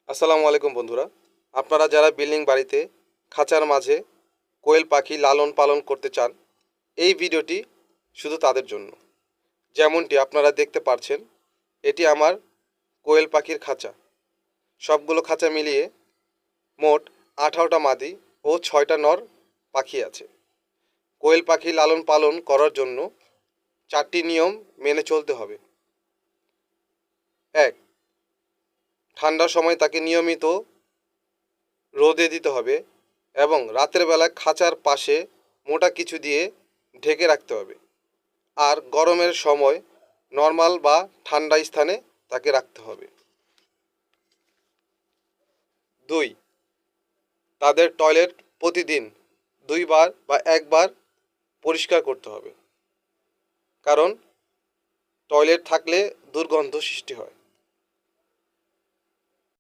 আসসালামু আলাইকুম বন্ধুরা। আপনারা যারা বিল্ডিং বাড়িতে খাঁচার মাঝে কোয়েল পাখি লালন পালন করতে চান, এই ভিডিওটি শুধু তাদের জন্য। যেমনটি আপনারা দেখতে পাচ্ছেন, এটি আমার কোয়েল পাখির খাঁচা। সবগুলো খাঁচা মিলিয়ে মোট 18টা মাদি ও 6টা নর পাখি আছে। কোয়েল পাখি লালন পালন করার জন্য 4টি নিয়ম মেনে চলতে হবে। 1, ঠান্ডার সময় তাকে নিয়মিত রোদে দিতে হবে এবং রাতের বেলা খাঁচার পাশে মোটা কিছু দিয়ে ঢেকে রাখতে হবে। আর গরমের সময় নর্মাল বা ঠান্ডা স্থানে তাকে রাখতে হবে। 2, তাদের টয়লেট প্রতিদিন 2বার বা 1বার পরিষ্কার করতে হবে, কারণ টয়লেট থাকলে দুর্গন্ধ সৃষ্টি হয়।